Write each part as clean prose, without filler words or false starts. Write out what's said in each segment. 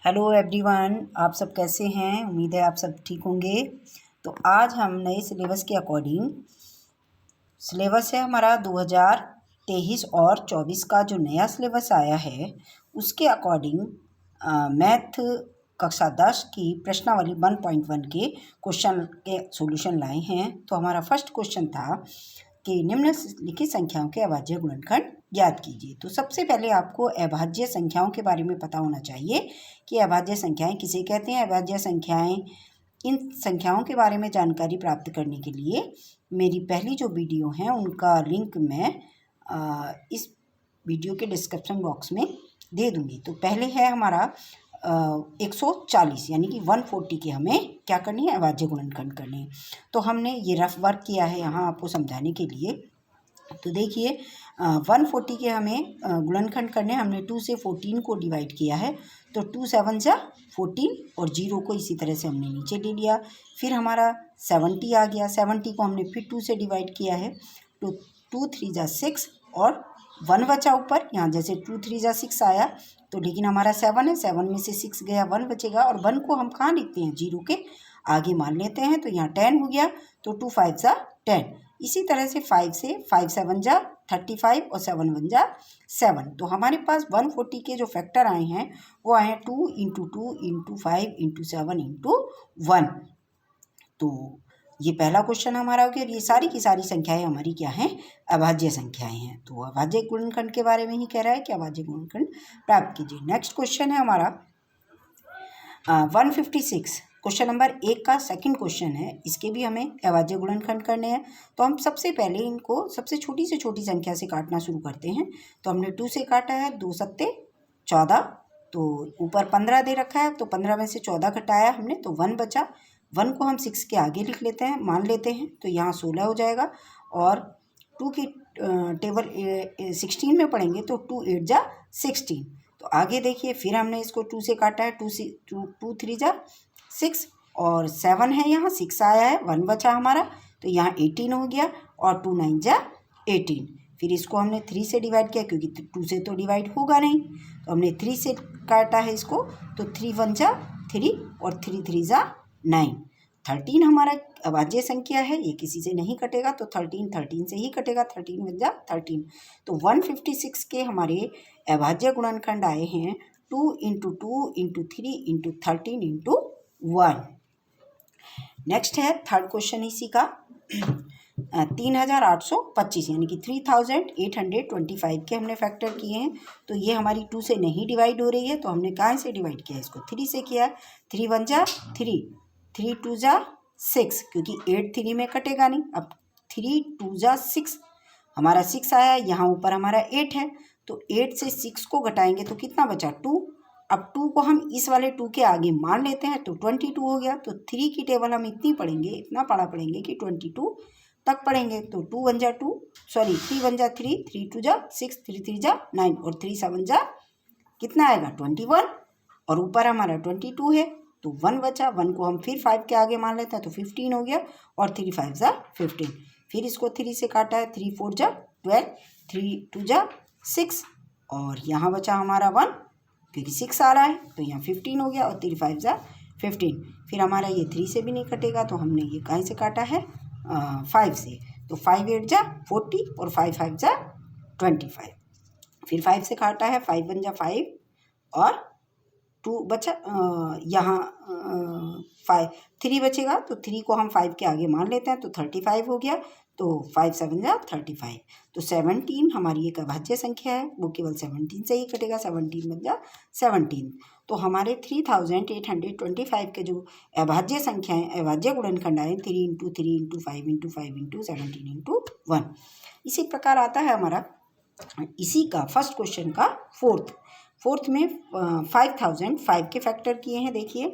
Hello everyone, आप सब कैसे हैं। उम्मीद है आप सब ठीक होंगे। तो आज हम नए सिलेबस के अकॉर्डिंग, सिलेबस है हमारा 2023 और 24 का जो नया सिलेबस आया है उसके अकॉर्डिंग मैथ कक्षा 10 की प्रश्नावली 1.1 के क्वेश्चन के सॉल्यूशन लाए हैं। तो हमारा फर्स्ट क्वेश्चन था कि निम्नलिखित संख्याओं के अभाज्य गुणनखंड ज्ञात कीजिए। तो सबसे पहले आपको अभाज्य संख्याओं के बारे में पता होना चाहिए कि अभाज्य संख्याएं किसे कहते हैं। अभाज्य संख्याएं, इन संख्याओं के बारे में जानकारी प्राप्त करने के लिए मेरी पहली जो वीडियो है उनका लिंक मैं इस वीडियो के डिस्क्रिप्शन बॉक्स में दे दूंगी। तो पहले है हमारा 140 यानी कि 140 के हमें क्या करनी है, अभाज्य गुणनखंड करने हैं। तो हमने ये रफ वर्क किया है यहाँ आपको समझाने के लिए। तो देखिए 140 के हमें गुणनखंड करने, हमने 2 से 14 को डिवाइड किया है। तो 2 7 जा 14 और 0 को इसी तरह से हमने नीचे ले लिया। फिर हमारा 70 आ गया, 70 को हमने फिर 2 से डिवाइड किया है। तो 2 3 जा 6 और 1 बचा ऊपर, यहाँ जैसे 2 3 जा 6 आया तो लेकिन हमारा 7 है, 7 में से 6 गया, 1 बचेगा। और 1 को हम कहाँ लिखते हैं, 0 के आगे मान लेते हैं। तो यहाँ 10 हो गया, तो 2 5 जा 10। इसी तरह से 5 से 5 7 जा 35 और 7 1 जा 7। तो हमारे पास 140 के जो फैक्टर आए हैं वो आए हैं 2 इंटू 2 इंटू 5 इंटू 7 इंटू 1। तो ये पहला क्वेश्चन हमारा हो गया। ये सारी की सारी संख्याएं हमारी क्या हैं, अभाज्य संख्याएं हैं। तो अभाज्य गुणनखंड के बारे में ही कह रहा है कि अभाज्य गुणनखंड प्राप्त कीजिए। नेक्स्ट क्वेश्चन है हमारा 156, क्वेश्चन नंबर 1 का सेकंड क्वेश्चन है। इसके भी हमें अभाज्य गुणनखंड करने हैं। तो हम सबसे पहले इनको सबसे छोटी से छोटी संख्या से काटना शुरू करते हैं। तो हमने 2 से काटा है, 2 सत्ते 14, तो ऊपर 15 दे रखा है, तो 15 में से 14 घटाया हमने तो 1 बचा। 1 को हम 6 के आगे लिख लेते हैं, मान लेते हैं, तो यहाँ 16 हो जाएगा। और 2 की टेबल 16 में पढ़ेंगे तो 2 8 जा 16। तो आगे देखिए, फिर हमने इसको 2 से काटा है, 2 3 जा 6 और 7 है, यहाँ 6 आया है, 1 बचा हमारा, तो यहाँ 18 हो गया। और 2 9 जा 18। फिर इसको हमने 3 से डिवाइड किया क्योंकि 2 से तो डिवाइड होगा नहीं, तो हमने 3 से काटा है इसको, तो 3 1 जा 3 और 3 3 जा 9। 13 हमारा अभाज्य संख्या है, ये किसी से नहीं कटेगा, तो 13 से ही कटेगा, 13 1 जा 13। तो 156 के हमारे अभाज्य गुणनखंड आए हैं 2 into 2 into 3 into 13 into 1। Next है थर्ड क्वेश्चन इसी का 3825 यानी कि 3825 के हमने फैक्टर किए हैं। तो ये हमारी 2 से नहीं डिवाइड हो रही है, तो हमने कहाँ से डिवाइड किया है, इसको 3 से किया है। 3 1 जा 3, 3 2 जा 6, क्योंकि 8 3 में कटेगा नहीं। अब 3 2 जा 6, हमारा 6 आया, यहाँ ऊपर हमारा 8 है, तो 8 से 6 को घटाएंगे तो कितना बचा, 2। अब 2 को हम इस वाले 2 के आगे मान लेते हैं, तो 22 हो गया। तो 3 की टेबल हम इतनी पढ़ेंगे, इतना पढ़ा पढ़ेंगे कि 22 तक पढ़ेंगे। तो 2 1 जा 2, सॉरी 3 1 जा 3, 3 2 जा 6, 3 3 जा 9 और 3 7 जा कितना आएगा, 21। और ऊपर हमारा 22 है, तो 1 बचा। 1 को हम फिर 5 के आगे मान लेते हैं, तो 15 हो गया। और 3 5 जा 15। फिर इसको 3 से काटा है, 3 4 जा 12, 3 2 जा 6 और यहाँ बचा हमारा 1, क्योंकि 6 आ रहा है, तो यहाँ 15 हो गया। और 3 5 जा 15। फिर हमारा ये 3 से भी नहीं कटेगा, तो हमने ये कहीं से काटा है, 5 से। तो 5 8 जा 40 और 5 5 जा 25। फिर 5 से काटा है, 5 1 जा 5 और 2 बचा, यहाँ 5 3 बचेगा, तो 3 को हम 5 के आगे मान लेते हैं, तो 35 हो गया। तो 5 7 जा 35। तो 17 हमारी एक अभाज्य संख्या है, वो केवल 17 से ही कटेगा, 17 बन जा 17। तो हमारे 3825 के जो अभाज्य संख्याएं, अभाज्य गुणनखंड आए 3 into 3 into 5 into 5 into 17 into 1। इसी प्रकार आता है हमारा इसी का फर्स्ट क्वेश्चन का फोर्थ में 5005 के फैक्टर किए हैं। देखिए,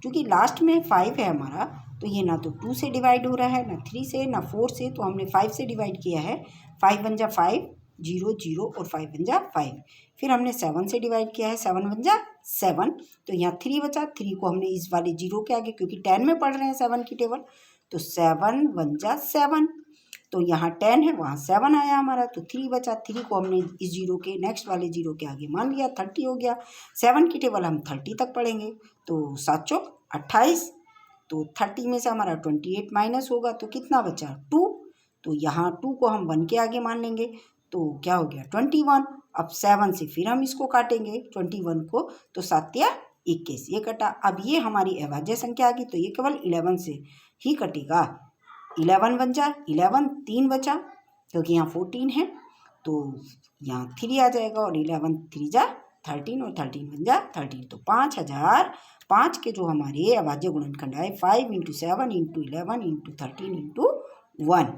क्योंकि लास्ट में 5 है हमारा, तो ये ना तो 2 से डिवाइड हो रहा है, ना 3 से, ना 4 से, तो हमने 5 से डिवाइड किया है। 5 1 जा 5 0 0 और 5 1 जा 5। फिर हमने 7 से डिवाइड किया है, 7 1 जा 7। तो यहाँ 3 बचा, 3 को हमने इस वाले 0 के आगे, क्योंकि 10 में पढ़ रहे हैं 7 की टेबल, तो 7 1 जा 7। तो यहाँ 10 है, वहाँ 7 आया हमारा, तो 3 बचा। 3 को हमने इस जीरो के नेक्स्ट वाले जीरो के आगे मान लिया, 30 हो गया। 7 की टेबल हम 30 तक पढ़ेंगे, तो 7 चौक 28, तो 30 में से हमारा 28 माइनस होगा तो कितना बचा 2। तो यहाँ 2 को हम 1 के आगे मान लेंगे, तो क्या हो गया 21। अब 7 से फिर हम इसको काटेंगे 21 को, तो 7 या 21 ये कटा। अब ये हमारी अभाज्य संख्या आ गई, तो ये केवल 11 से ही कटेगा। 11 बन जा 11, 3 बचा क्योंकि यहाँ 14 है, तो यहाँ 3 आ जाएगा, और 11 3 जा 13, और 13 बन जा 13, तो 5000। 5 के जो हमारे अभाज्य गुणनखंड आए 5 × 7 × 11 × 13 × 1,